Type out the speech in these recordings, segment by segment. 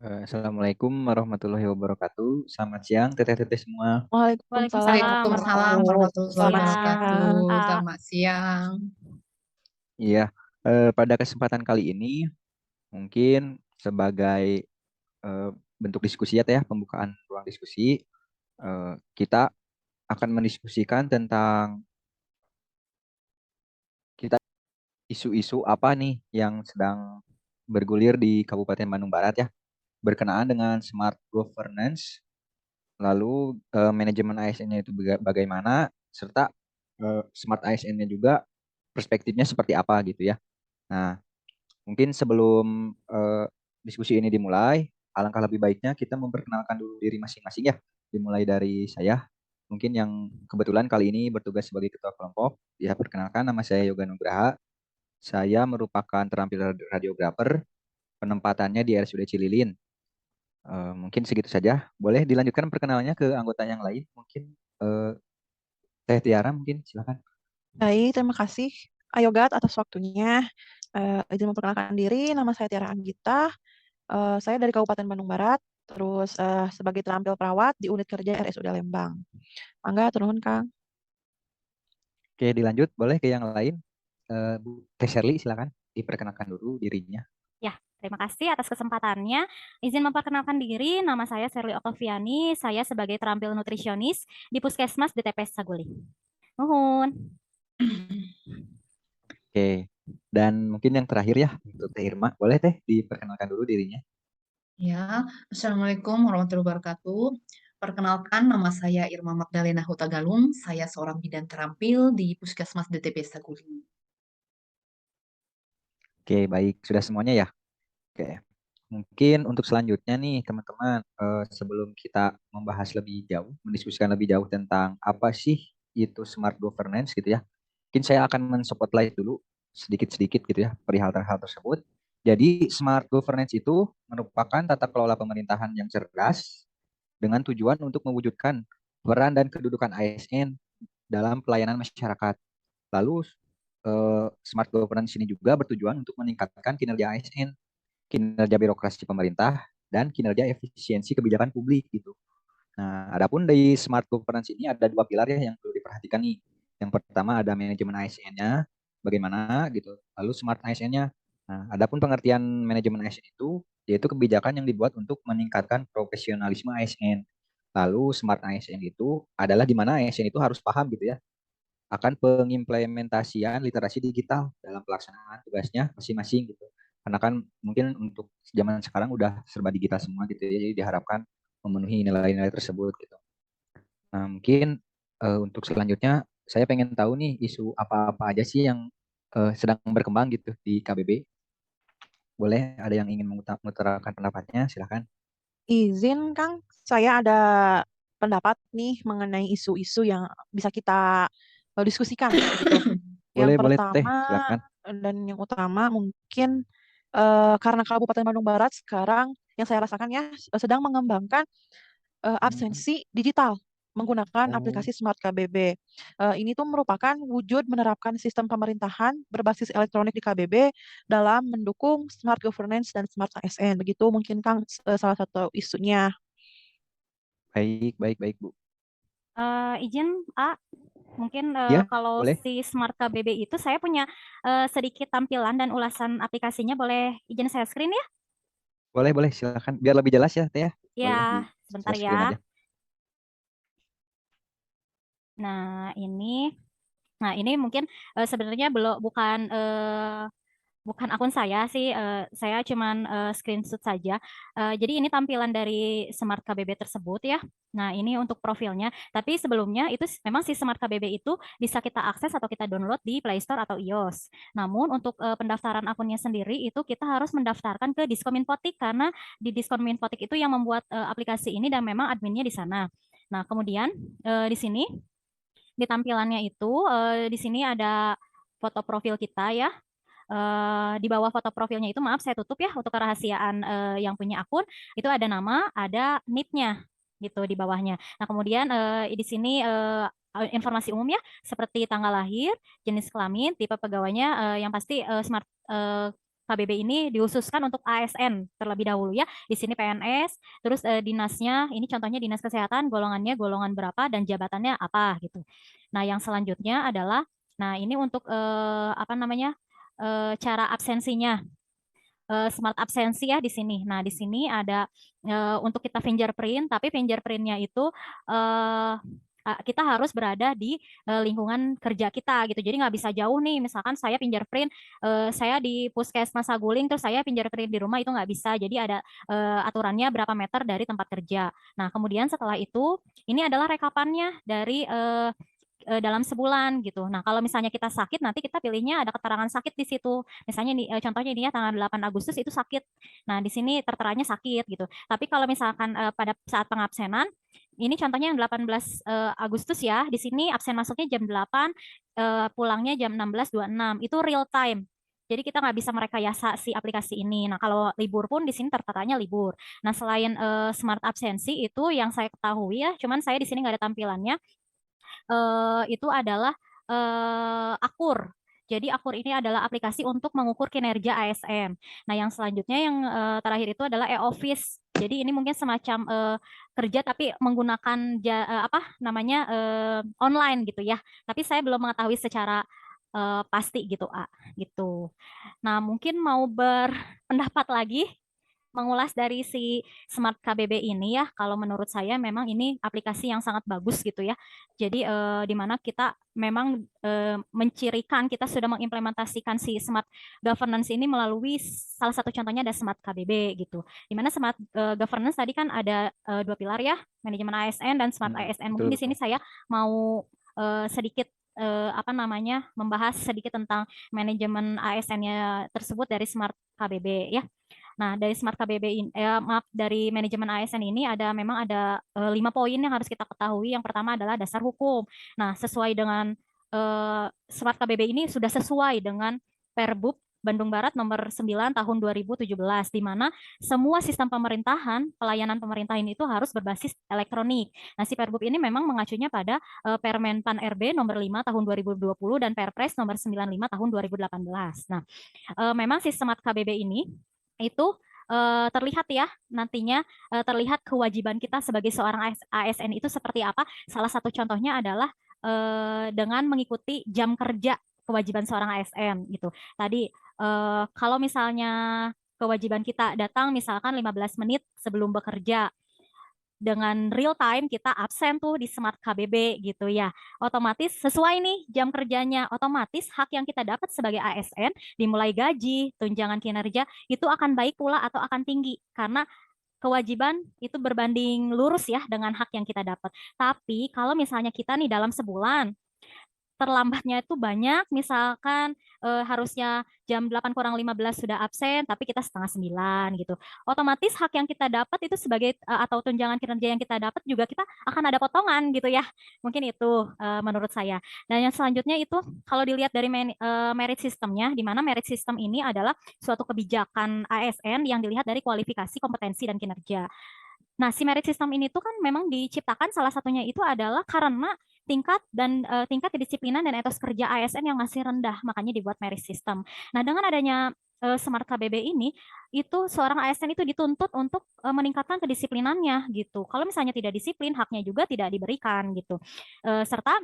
Assalamualaikum warahmatullahi wabarakatuh. Selamat siang, teteh-teteh semua. Waalaikumsalam Waalaikumsalam warahmatullahi warahmatullahi wabarakatuh. warahmatullahi Selamat wabarakatuh. siang. Iya, Selamat siang. iya. Pada kesempatan kali ini, mungkin sebagai eh, bentuk diskusi ya, teh, ya, pembukaan ruang diskusi, kita akan mendiskusikan tentang kita isu-isu apa nih yang sedang bergulir di Kabupaten Bandung Barat ya, berkenaan dengan smart governance, lalu manajemen ASN-nya itu bagaimana, serta smart ASN-nya juga perspektifnya seperti apa gitu ya. Nah, mungkin sebelum diskusi ini dimulai, alangkah lebih baiknya kita memperkenalkan dulu diri masing-masing ya. Dimulai dari saya, mungkin yang kebetulan kali ini bertugas sebagai ketua kelompok. Ya, perkenalkan nama saya Yoga Nugraha. Saya merupakan terampil radiografer, penempatannya di RSUD Cililin. Mungkin segitu saja. Boleh dilanjutkan perkenalannya ke anggota yang lain. Mungkin eh, Teh Tiara mungkin silakan. Baik, terima kasih Ayogat atas waktunya. Izin memperkenalkan diri, nama saya Tiara Anggita. Saya dari Kabupaten Bandung Barat, terus sebagai terampil perawat di unit kerja RSUD Lembang. Mangga, turun Kang. Oke, dilanjut. Boleh ke yang lain. Bu Teh Shirley silakan diperkenalkan dulu dirinya. Ya, terima kasih atas kesempatannya. Izin memperkenalkan diri, nama saya Sherly Oktaviani. Saya sebagai terampil nutrisionis di Puskesmas DTPS Saguling. Nuhun. Oke. Dan mungkin yang terakhir ya untuk Teh Irma, boleh Teh diperkenalkan dulu dirinya. Ya, Assalamualaikum warahmatullahi wabarakatuh. Perkenalkan, nama saya Irma Magdalena Hutagalung. Saya seorang bidan terampil di Puskesmas DTP Saguling. Oke, baik. Sudah semuanya ya? Oke. Mungkin untuk selanjutnya nih teman-teman, sebelum kita membahas lebih jauh, mendiskusikan lebih jauh tentang apa sih itu smart governance gitu ya. Mungkin saya akan men-spotlight dulu sedikit-sedikit gitu ya perihal hal tersebut. Jadi smart governance itu merupakan tata kelola pemerintahan yang cerdas dengan tujuan untuk mewujudkan peran dan kedudukan ASN dalam pelayanan masyarakat. Lalu smart governance ini juga bertujuan untuk meningkatkan kinerja ASN, kinerja birokrasi pemerintah, dan kinerja efisiensi kebijakan publik gitu. Nah, adapun dari smart governance ini ada dua pilar ya yang perlu diperhatikan nih. Yang pertama ada manajemen ASN-nya, bagaimana gitu. Lalu smart ASN-nya. Nah, adapun pengertian manajemen ASN itu yaitu kebijakan yang dibuat untuk meningkatkan profesionalisme ASN. Lalu smart ASN itu adalah di mana ASN itu harus paham gitu ya akan pengimplementasian literasi digital dalam pelaksanaan tugasnya masing-masing gitu. Karena kan mungkin untuk zaman sekarang udah serba digital semua gitu ya, jadi diharapkan memenuhi nilai-nilai tersebut gitu. Nah, mungkin untuk selanjutnya saya pengen tahu nih isu apa-apa aja sih yang sedang berkembang gitu di KBB. Boleh ada yang ingin mengutarakan pendapatnya, silakan. Izin Kang, saya ada pendapat nih mengenai isu-isu yang bisa kita diskusikan begitu. Yang Boleh, boleh Teh, pertama silakan. dan yang utama mungkin karena Kabupaten Bandung Barat sekarang yang saya rasakan ya sedang mengembangkan Hmm. absensi digital menggunakan Oh, aplikasi Smart KBB. Ini tuh merupakan wujud menerapkan sistem pemerintahan berbasis elektronik di KBB dalam mendukung smart governance dan smart ASN. Begitu mungkin Kang salah satu isunya. baik, baik, baik Bu. Izin mungkin Ya, kalau boleh. si Smart KBB itu saya punya sedikit tampilan dan ulasan aplikasinya. Boleh izin saya screen ya? Boleh, boleh, silakan. Biar lebih jelas ya, Teh ya. Ya, Boleh di sebentar share ya. screen aja. Nah, ini mungkin sebenarnya belum bukan bukan akun saya sih, saya cuman screenshot saja. Jadi ini tampilan dari Smart KBB tersebut ya. Nah, ini untuk profilnya. Tapi sebelumnya itu memang si Smart KBB itu bisa kita akses atau kita download di Play Store atau iOS. Namun untuk pendaftaran akunnya sendiri itu kita harus mendaftarkan ke Diskominfotik karena di Diskominfotik itu yang membuat aplikasi ini dan memang adminnya di sana. Nah, kemudian di sini di tampilannya itu di sini ada foto profil kita ya. Di bawah foto profilnya itu, maaf saya tutup ya untuk kerahasiaan yang punya akun, itu ada nama, ada NIP-nya gitu di bawahnya. Nah, kemudian di sini informasi umum ya, seperti tanggal lahir, jenis kelamin, tipe pegawainya, yang pasti smart KBB ini dihususkan untuk ASN terlebih dahulu ya. Di sini PNS, terus dinasnya, ini contohnya dinas kesehatan, golongannya golongan berapa dan jabatannya apa gitu. Nah, yang selanjutnya adalah, nah ini untuk apa namanya cara absensinya. Smart absensi ya di sini. Nah, di sini ada untuk kita fingerprint, tapi fingerprintnya itu kita harus berada di lingkungan kerja kita gitu. Jadi nggak bisa jauh nih. Misalkan saya fingerprint, saya di Puskesmas Saguling, terus saya fingerprint di rumah itu nggak bisa. Jadi ada aturannya berapa meter dari tempat kerja. Nah, kemudian setelah itu, ini adalah rekapannya dari dalam sebulan gitu. Nah, kalau misalnya kita sakit, nanti kita pilihnya ada keterangan sakit di situ. Misalnya contohnya ini ya tanggal 8 Agustus itu sakit. Nah, di sini terteranya sakit gitu. Tapi kalau misalkan pada saat pengabsenan, ini contohnya yang 18 Agustus ya. Di sini absen masuknya jam 8, pulangnya jam 16.26. Itu real time. Jadi kita nggak bisa merekayasa si aplikasi ini. Nah, kalau libur pun di sini terteranya libur. Nah, selain smart absensi itu yang saya ketahui ya, cuman saya di sini nggak ada tampilannya. Itu adalah Akur. Jadi Akur ini adalah aplikasi untuk mengukur kinerja ASN. Nah, yang selanjutnya yang terakhir itu adalah e-office. Jadi ini mungkin semacam kerja tapi menggunakan apa namanya online gitu ya. Tapi saya belum mengetahui secara pasti gitu, gitu. Nah, mungkin mau berpendapat lagi mengulas dari si Smart KBB ini ya, kalau menurut saya memang ini aplikasi yang sangat bagus gitu ya. Jadi di mana kita memang mencirikan kita sudah mengimplementasikan si Smart Governance ini melalui salah satu contohnya ada Smart KBB gitu. Di mana Smart Governance tadi kan ada dua pilar ya, manajemen ASN dan Smart ASN. Mungkin di sini saya mau sedikit apa namanya membahas sedikit tentang manajemen ASN-nya tersebut dari Smart KBB ya. Nah, dari Smart KBB ini, maaf, dari manajemen ASN ini memang ada 5 poin yang harus kita ketahui. Yang pertama adalah dasar hukum. Nah, sesuai dengan Smart KBB ini sudah sesuai dengan Perbub Bandung Barat nomor 9 tahun 2017, di mana semua sistem pemerintahan, pelayanan pemerintahan itu harus berbasis elektronik. Nah, si Perbub ini memang mengacunya pada Permen Pan RB nomor 5 tahun 2020 dan Perpres nomor 95 tahun 2018. Nah, memang si Smart KBB ini itu terlihat ya nantinya terlihat kewajiban kita sebagai seorang ASN itu seperti apa. Salah satu contohnya adalah dengan mengikuti jam kerja kewajiban seorang ASN gitu. Tadi kalau misalnya kewajiban kita datang misalkan 15 menit sebelum bekerja, dengan real time kita absen tuh di Smart KBB gitu ya. Otomatis sesuai nih jam kerjanya, otomatis hak yang kita dapat sebagai ASN dimulai gaji, tunjangan kinerja itu akan baik pula atau akan tinggi karena kewajiban itu berbanding lurus ya dengan hak yang kita dapat. Tapi kalau misalnya kita nih dalam sebulan terlambatnya itu banyak, misalkan harusnya jam 8 kurang 15 sudah absen, tapi kita setengah 9 gitu. Otomatis hak yang kita dapat itu sebagai atau tunjangan kinerja yang kita dapat juga kita akan ada potongan gitu ya. Mungkin itu menurut saya. Dan yang selanjutnya itu kalau dilihat dari merit systemnya, di mana merit system ini adalah suatu kebijakan ASN yang dilihat dari kualifikasi, kompetensi, dan kinerja. Nah, si merit system ini tuh kan memang diciptakan salah satunya itu adalah karena tingkat kedisiplinan dan etos kerja ASN yang masih rendah, makanya dibuat merit system. Nah, dengan adanya Smart KBB ini, itu seorang ASN itu dituntut untuk meningkatkan kedisiplinannya gitu. Kalau misalnya tidak disiplin, haknya juga tidak diberikan gitu. Serta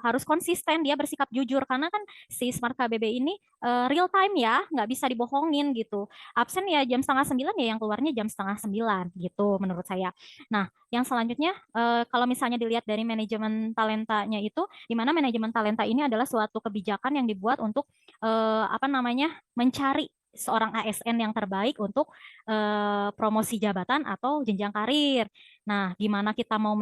harus konsisten, dia bersikap jujur karena kan si Smart KBB ini real time ya, nggak bisa dibohongin gitu. Absen ya jam setengah 9 ya yang keluarnya jam setengah 9 gitu menurut saya. Nah, yang selanjutnya kalau misalnya dilihat dari manajemen talentanya itu, di mana manajemen talenta ini adalah suatu kebijakan yang dibuat untuk apa namanya mencari seorang ASN yang terbaik untuk promosi jabatan atau jenjang karir. Nah, gimana kita mau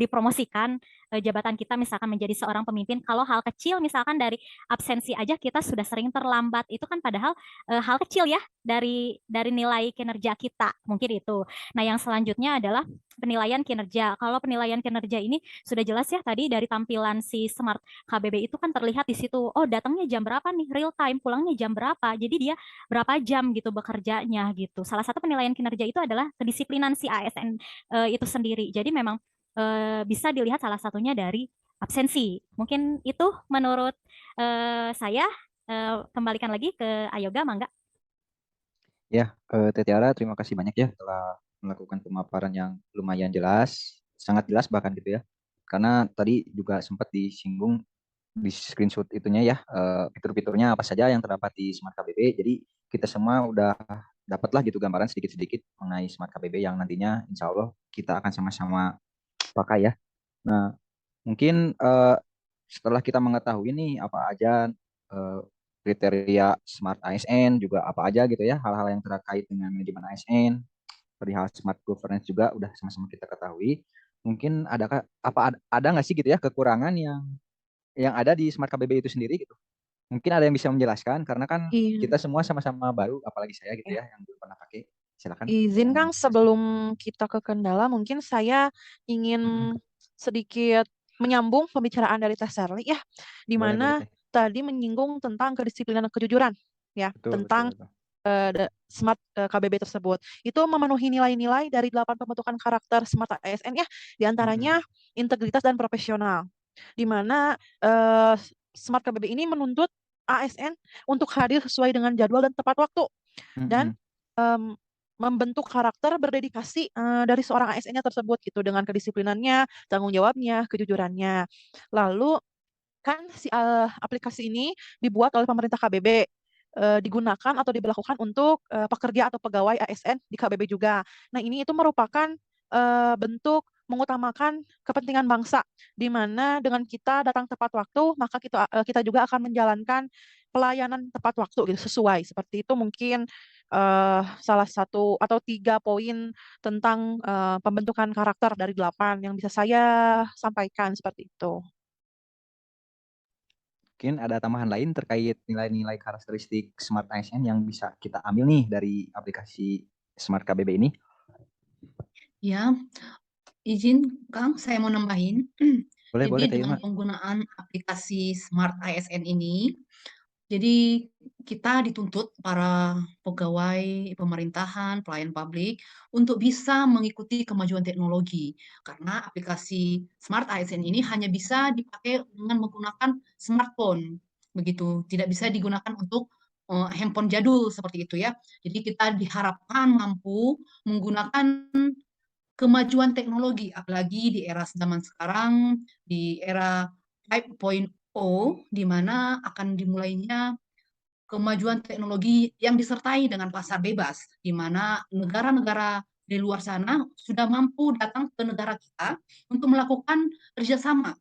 dipromosikan jabatan kita misalkan menjadi seorang pemimpin kalau hal kecil misalkan dari absensi aja kita sudah sering terlambat, itu kan padahal hal kecil ya dari nilai kinerja kita, mungkin itu. Nah, yang selanjutnya adalah penilaian kinerja. Kalau penilaian kinerja ini sudah jelas ya tadi dari tampilan si Smart KBB itu kan terlihat di situ, oh datangnya jam berapa nih real time, pulangnya jam berapa, jadi dia berapa jam gitu bekerjanya gitu. Salah satu penilaian kinerja itu adalah kedisiplinan si ASN itu sendiri. Jadi memang bisa dilihat salah satunya dari absensi. Mungkin itu menurut saya kembalikan lagi ke Ayoga, Mangga. Ya, Teh Tiara, terima kasih banyak ya telah melakukan pemaparan yang lumayan jelas, sangat jelas bahkan gitu ya. Karena tadi juga sempat disinggung di screenshot itunya ya, fitur-fiturnya apa saja yang terdapat di Smart KBB. Jadi kita semua udah dapatlah gitu gambaran sedikit-sedikit mengenai Smart KBB yang nantinya insya Allah kita akan sama-sama pakai ya. Nah, mungkin setelah kita mengetahui nih apa aja eh, kriteria Smart ASN juga apa aja gitu ya, hal-hal yang terkait dengan manajemen ASN, perihal Smart Governance juga udah sama-sama kita ketahui. Mungkin ada nggak sih gitu ya kekurangan yang ada di Smart KBB itu sendiri gitu? Mungkin ada yang bisa menjelaskan karena kan Iya. kita semua sama-sama baru, apalagi saya gitu Ya. ya yang belum pernah pakai. Silakan Izin yang Kang, sebelum kita ke kendala, mungkin saya ingin sedikit menyambung pembicaraan dari Teh Serly ya, di boleh boleh mana Teh. tadi menyinggung tentang kedisiplinan dan kejujuran ya, Betul betul tentang betul. Smart KBB tersebut. Itu memenuhi nilai-nilai dari 8 pembentukan karakter Smart ASN ya, diantaranya integritas dan profesional. Di mana Smart KBB ini menuntut ASN untuk hadir sesuai dengan jadwal dan tepat waktu dan em, membentuk karakter berdedikasi dari seorang ASN-nya tersebut gitu dengan kedisiplinannya, tanggung jawabnya, kejujurannya. Lalu kan si aplikasi ini dibuat oleh pemerintah KBB, digunakan atau diberlakukan untuk pekerja atau pegawai ASN di KBB juga. Nah, ini itu merupakan bentuk mengutamakan kepentingan bangsa, di mana dengan kita datang tepat waktu, maka kita juga akan menjalankan pelayanan tepat waktu gitu sesuai. Seperti itu mungkin salah satu atau 3 poin tentang pembentukan karakter dari 8 yang bisa saya sampaikan seperti itu. Mungkin ada tambahan lain terkait nilai-nilai karakteristik Smart ASN yang bisa kita ambil nih dari aplikasi Smart KBB ini. Ya, izin Kang, saya mau nambahin. Boleh boleh Jadi Teh dengan Irma. penggunaan aplikasi Smart ASN ini, jadi kita dituntut para pegawai pemerintahan, pelayan publik untuk bisa mengikuti kemajuan teknologi. Karena aplikasi Smart ASN ini hanya bisa dipakai dengan menggunakan smartphone. Begitu, tidak bisa digunakan untuk handphone jadul seperti itu ya. Jadi kita diharapkan mampu menggunakan kemajuan teknologi, apalagi di era zaman sekarang, di era 5.0, di mana akan dimulainya kemajuan teknologi yang disertai dengan pasar bebas, di mana negara-negara di luar sana sudah mampu datang ke negara kita untuk melakukan kerjasama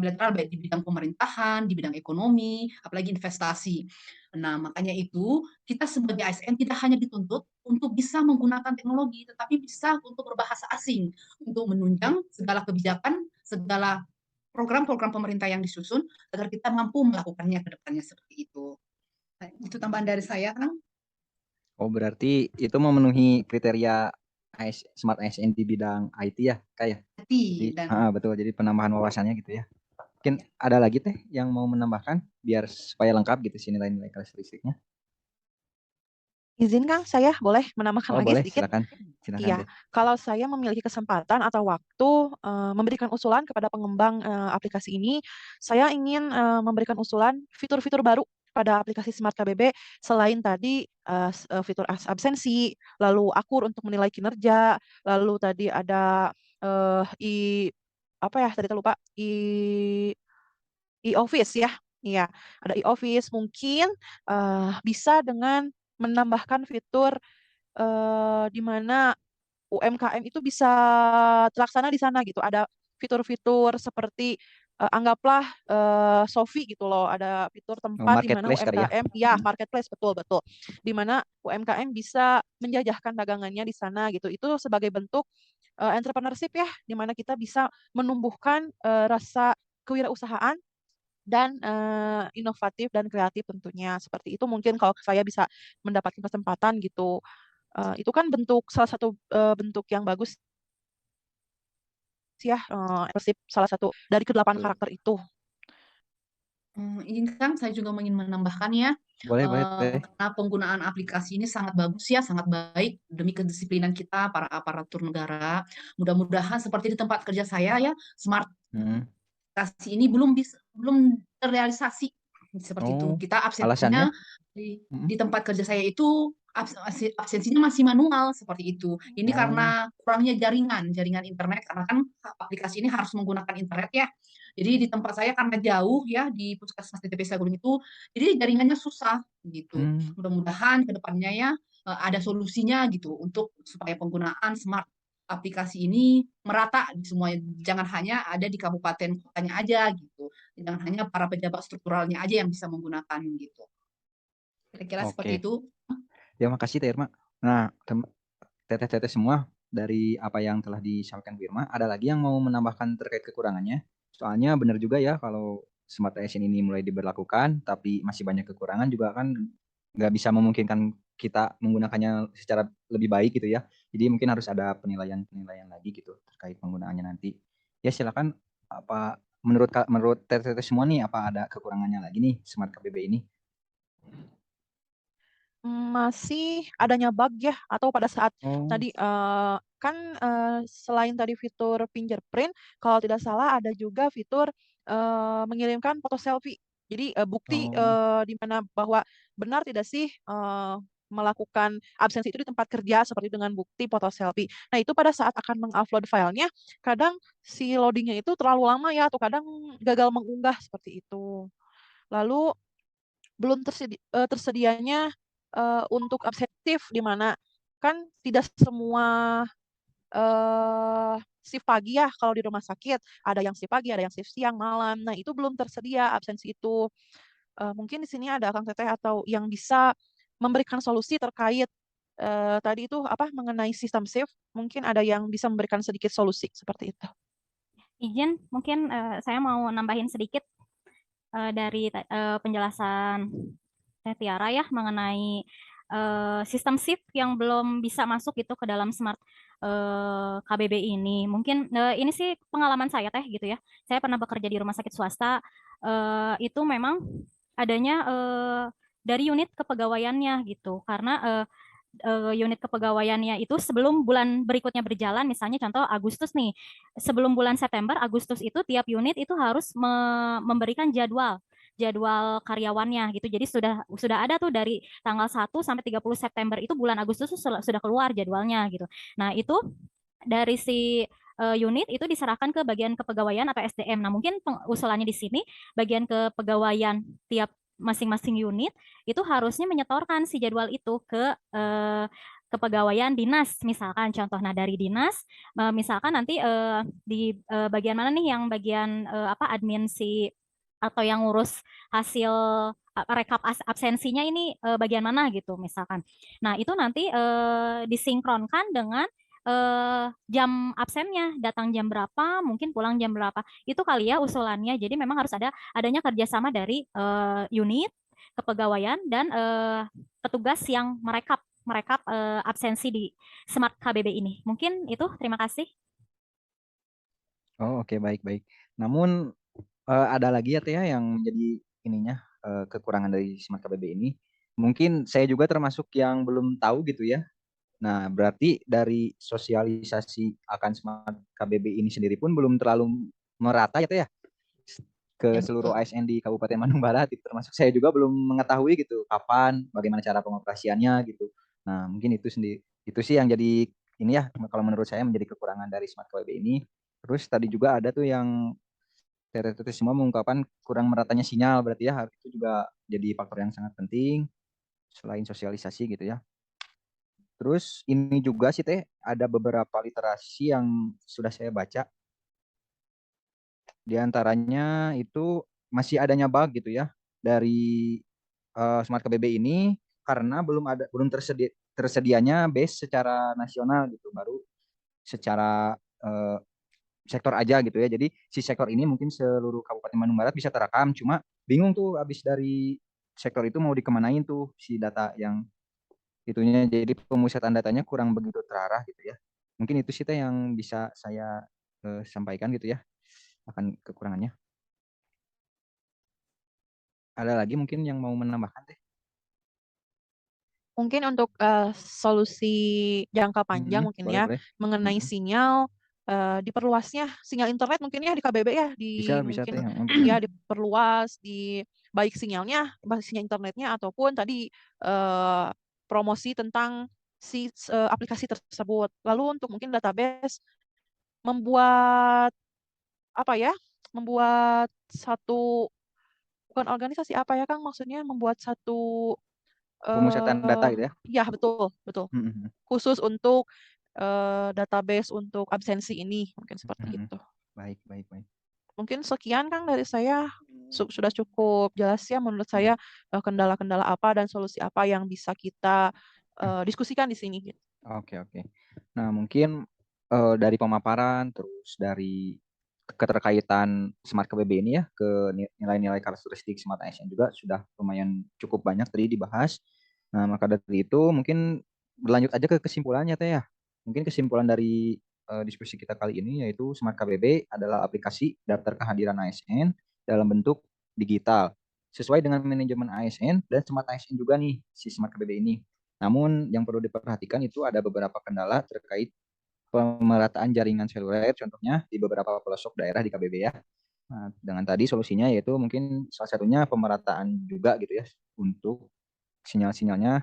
bilateral baik di bidang pemerintahan, di bidang ekonomi, apalagi investasi. Nah, makanya itu kita sebagai ASN tidak hanya dituntut untuk bisa menggunakan teknologi, tetapi bisa untuk berbahasa asing, untuk menunjang segala kebijakan, segala program-program pemerintah yang disusun, agar kita mampu melakukannya ke depannya seperti itu. Nah, itu tambahan dari saya, Kang. Oh, berarti itu memenuhi kriteria Smart ASN di bidang IT ya, kayak. Jadi, Dan betul. Jadi penambahan wawasannya gitu ya. Mungkin ada lagi Teh yang mau menambahkan biar supaya lengkap gitu sih nilai-nilai karakteristiknya. Izin Kang, saya boleh menambahkan Oh, lagi boleh, sedikit? silakan. Silakan Iya, Teh. kalau saya memiliki kesempatan atau waktu memberikan usulan kepada pengembang aplikasi ini, saya ingin memberikan usulan fitur-fitur baru pada aplikasi Smart KBB selain tadi fitur absensi, lalu akur untuk menilai kinerja, lalu tadi ada apa ya tadi saya lupa e-office ya, iya ada e-office mungkin bisa dengan menambahkan fitur di mana UMKM itu bisa terlaksana di sana gitu. Ada fitur-fitur seperti anggaplah Shopee gitu loh, ada fitur Oh, tempat di mana marketplace kali ya. UMKM, ya marketplace betul betul, di mana UMKM bisa menjajahkan dagangannya di sana gitu. Itu sebagai bentuk entrepreneurship ya, di mana kita bisa menumbuhkan rasa kewirausahaan dan inovatif dan kreatif tentunya. Seperti itu mungkin kalau saya bisa mendapatkan kesempatan gitu. Itu kan salah satu bentuk yang bagus ya, persib salah satu dari ke-8 Betul. karakter itu. izin Kang, saya juga ingin menambahkan ya, Boleh, boleh Teh. karena penggunaan aplikasi ini sangat bagus ya, sangat baik demi kedisiplinan kita para aparatur negara. Mudah-mudahan seperti di tempat kerja saya ya, smart Hmm. aplikasi ini belum terrealisasi Seperti itu. Oh, Kita alasannya? absensinya di Mm-mm. tempat kerja saya itu absensinya masih manual seperti itu. Ini Oh, karena kurangnya jaringan internet karena kan aplikasi ini harus menggunakan internet ya. Jadi di tempat saya karena jauh ya di Puskesmas TTP Saguling itu, jadi jaringannya susah gitu. hmm, Mudah-mudahan ke depannya ya ada solusinya gitu untuk supaya penggunaan smart aplikasi ini merata di semuanya, jangan hanya ada di kabupaten kotanya aja gitu. Jangan hanya para pejabat strukturalnya aja yang bisa menggunakan gitu. Kira-kira seperti oke. itu. Ya, makasih Teh Irma. Nah, teteh-teteh semua dari apa yang telah disampaikan Bu Irma, ada lagi yang mau menambahkan terkait kekurangannya? Soalnya benar juga ya kalau Smart ASN ini mulai diberlakukan, tapi masih banyak kekurangan juga kan nggak bisa memungkinkan kita menggunakannya secara lebih baik gitu ya. Jadi mungkin harus ada penilaian-penilaian lagi gitu terkait penggunaannya nanti. Ya silakan, apa menurut teteh-teteh semua nih, apa ada kekurangannya lagi nih Smart KBB ini? Masih adanya bug ya, atau pada saat Oh, tadi kan selain tadi fitur fingerprint, kalau tidak salah ada juga fitur mengirimkan foto selfie. Jadi bukti oh, di mana bahwa benar tidak sih melakukan absensi itu di tempat kerja seperti dengan bukti foto selfie. Nah itu pada saat akan mengupload filenya, kadang si loadingnya itu terlalu lama ya, atau kadang gagal mengunggah seperti itu. Lalu belum tersedianya untuk absentif di mana kan tidak semua shift pagi ya kalau di rumah sakit, ada yang shift pagi, ada yang shift siang, malam. Nah, itu belum tersedia absensi itu. Mungkin di sini ada Kang Teteh atau yang bisa memberikan solusi terkait tadi itu apa mengenai sistem shift, mungkin ada yang bisa memberikan sedikit solusi seperti itu. Izin, mungkin saya mau nambahin sedikit dari penjelasan Teh Tiara ya mengenai sistem shift yang belum bisa masuk gitu ke dalam smart KBB ini. Mungkin ini sih pengalaman saya Teh gitu ya. Saya pernah bekerja di rumah sakit swasta, itu memang adanya dari unit kepegawaiannya gitu. Karena unit kepegawaiannya itu sebelum bulan berikutnya berjalan, misalnya contoh Agustus nih, sebelum bulan September, Agustus itu tiap unit itu harus memberikan jadwal karyawannya gitu. Jadi sudah ada tuh dari tanggal 1 sampai 30 September itu bulan Agustus sudah keluar jadwalnya gitu. Nah, itu dari si unit itu diserahkan ke bagian kepegawaian atau SDM. Nah, mungkin usulannya di sini bagian kepegawaian tiap masing-masing unit itu harusnya menyetorkan si jadwal itu ke kepegawaian dinas misalkan contoh. Nah, dari dinas misalkan nanti di bagian mana nih yang bagian apa admin si atau yang ngurus hasil rekap absensinya ini bagian mana gitu misalkan. Nah, itu nanti disinkronkan dengan jam absennya, datang jam berapa, mungkin pulang jam berapa. Itu kali ya usulannya. Jadi memang harus adanya kerjasama dari unit kepegawaian dan petugas yang merekap absensi di Smart KBB ini. Mungkin itu. Terima kasih. oh, oke, baik-baik. Namun ada lagi ya Teh ya yang menjadi ininya, kekurangan dari Smart KBB ini. Mungkin saya juga termasuk yang belum tahu gitu ya. Nah, berarti dari sosialisasi akan Smart KBB ini sendiri pun belum terlalu merata ya Teh ya ke Ya, seluruh betul. ASN di Kabupaten Bandung Barat. Itu termasuk saya juga belum mengetahui gitu kapan, bagaimana cara pengoperasiannya gitu. Nah, mungkin itu sendiri itu sih yang jadi ini ya kalau menurut saya menjadi kekurangan dari Smart KBB ini. Terus tadi juga ada tuh yang TRT semua mengungkapkan kurang meratanya sinyal, berarti ya itu juga jadi faktor yang sangat penting selain sosialisasi gitu ya. Terus ini juga sih Teh, ada beberapa literasi yang sudah saya baca. Di antaranya itu masih adanya bug gitu ya dari Smart KBB ini karena belum tersedianya base secara nasional gitu, baru secara sektor aja gitu ya. Jadi si sektor ini mungkin seluruh Kabupaten Bandung Barat bisa terekam, cuma bingung tuh abis dari sektor itu mau dikemanain tuh si data yang itunya. Jadi pemusatan datanya kurang begitu terarah gitu ya. Mungkin itu sih Teh yang bisa saya sampaikan gitu ya akan kekurangannya. Ada lagi mungkin yang mau menambahkan Teh? Mungkin untuk solusi jangka panjang mungkin Boleh ya boleh. mengenai Mm-mm. sinyal diperluasnya sinyal internet mungkin ya di KBB ya Bisa bisa mungkin Teh. ya diperluas baik sinyalnya, sinyal internetnya ataupun tadi promosi tentang si aplikasi tersebut. Lalu untuk mungkin database membuat apa ya? Membuat satu bukan organisasi apa ya Kang maksudnya membuat satu Pemusatan data gitu ya. ya betul, betul. Mhm, Khusus untuk database untuk absensi ini mungkin seperti mhm. itu. Baik, baik, baik. Mungkin sekian Kang dari saya sudah cukup jelas ya menurut Hmm. saya kendala-kendala apa dan solusi apa yang bisa kita diskusikan di sini. Gitu. Oke, oke. Nah, mungkin dari pemaparan terus dari keterkaitan Smart KBB ini ya ke nilai-nilai karakteristik Smart ASN juga sudah lumayan cukup banyak tadi dibahas. Nah, maka dari itu mungkin berlanjut aja ke kesimpulannya Teh ya. Mungkin kesimpulan dari diskusi kita kali ini yaitu Smart KBB adalah aplikasi daftar kehadiran ASN dalam bentuk digital sesuai dengan manajemen ASN dan Smart ASN juga nih si Smart KBB ini. Namun yang perlu diperhatikan itu ada beberapa kendala terkait pemerataan jaringan seluler contohnya di beberapa pelosok daerah di KBB ya. Nah, dengan tadi solusinya yaitu mungkin salah satunya pemerataan juga gitu ya untuk sinyal-sinyalnya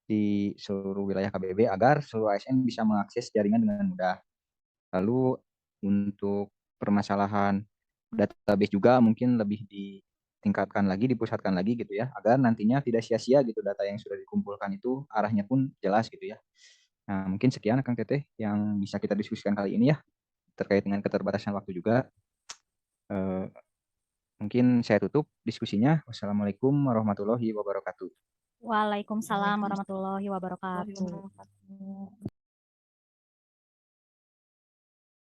di seluruh wilayah KBB agar seluruh ASN bisa mengakses jaringan dengan mudah. Lalu untuk permasalahan database juga mungkin lebih ditingkatkan lagi, dipusatkan lagi gitu ya, agar nantinya tidak sia-sia gitu data yang sudah dikumpulkan itu arahnya pun jelas gitu ya. Nah, mungkin sekian Kang Teteh yang bisa kita diskusikan kali ini ya, terkait dengan keterbatasan waktu juga. Eh, mungkin saya tutup diskusinya. Wassalamualaikum warahmatullahi wabarakatuh. Waalaikumsalam Waalaikumsalam warahmatullahi Warahmatullahi wabarakatuh. wabarakatuh.